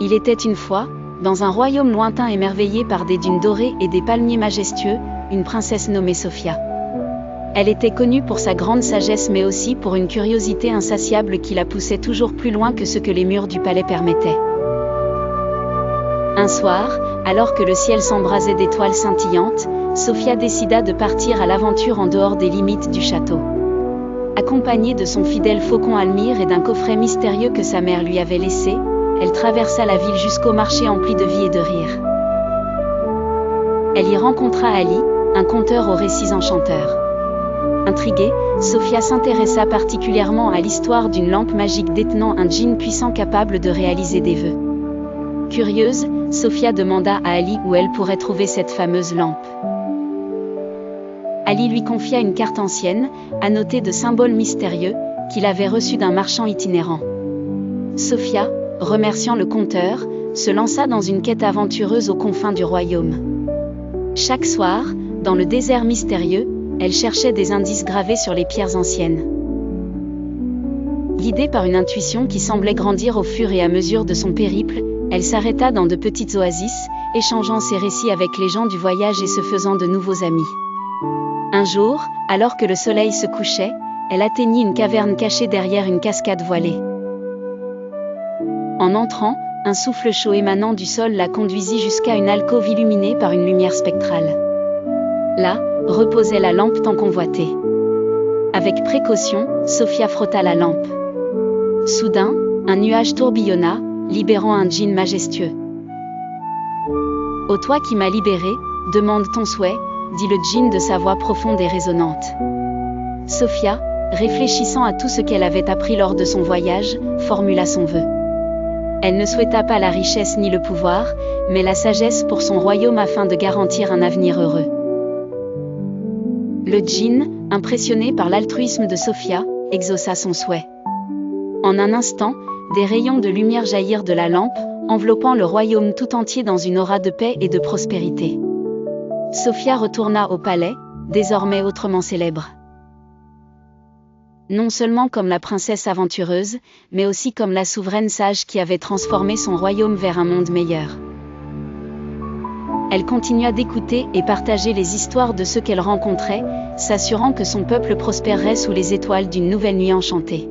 Il était une fois, dans un royaume lointain émerveillé par des dunes dorées et des palmiers majestueux, une princesse nommée Sophia. Elle était connue pour sa grande sagesse mais aussi pour une curiosité insatiable qui la poussait toujours plus loin que ce que les murs du palais permettaient. Un soir, alors que le ciel s'embrasait d'étoiles scintillantes, Sophia décida de partir à l'aventure en dehors des limites du château. Accompagnée de son fidèle faucon Almire et d'un coffret mystérieux que sa mère lui avait laissé, elle traversa la ville jusqu'au marché empli de vie et de rire. Elle y rencontra Ali, un conteur aux récits enchanteurs. Intriguée, Sophia s'intéressa particulièrement à l'histoire d'une lampe magique détenant un djinn puissant capable de réaliser des vœux. Curieuse, Sophia demanda à Ali où elle pourrait trouver cette fameuse lampe. Ali lui confia une carte ancienne, annotée de symboles mystérieux, qu'il avait reçue d'un marchand itinérant. Sophia, remerciant le conteur, se lança dans une quête aventureuse aux confins du royaume. Chaque soir, dans le désert mystérieux, elle cherchait des indices gravés sur les pierres anciennes. Guidée par une intuition qui semblait grandir au fur et à mesure de son périple, elle s'arrêta dans de petites oasis, échangeant ses récits avec les gens du voyage et se faisant de nouveaux amis. Un jour, alors que le soleil se couchait, elle atteignit une caverne cachée derrière une cascade voilée. En entrant, un souffle chaud émanant du sol la conduisit jusqu'à une alcôve illuminée par une lumière spectrale. Là, reposait la lampe tant convoitée. Avec précaution, Sophia frotta la lampe. Soudain, un nuage tourbillonna, libérant un djinn majestueux. « Ô toi qui m'as libéré, demande ton souhait », dit le djinn de sa voix profonde et résonnante. Sophia, réfléchissant à tout ce qu'elle avait appris lors de son voyage, formula son vœu. Elle ne souhaita pas la richesse ni le pouvoir, mais la sagesse pour son royaume afin de garantir un avenir heureux. Le djinn, impressionné par l'altruisme de Sophia, exauça son souhait. En un instant, des rayons de lumière jaillirent de la lampe, enveloppant le royaume tout entier dans une aura de paix et de prospérité. Sophia retourna au palais, désormais autrement célèbre. Non seulement comme la princesse aventureuse, mais aussi comme la souveraine sage qui avait transformé son royaume vers un monde meilleur. Elle continua d'écouter et partager les histoires de ceux qu'elle rencontrait, s'assurant que son peuple prospérerait sous les étoiles d'une nouvelle nuit enchantée.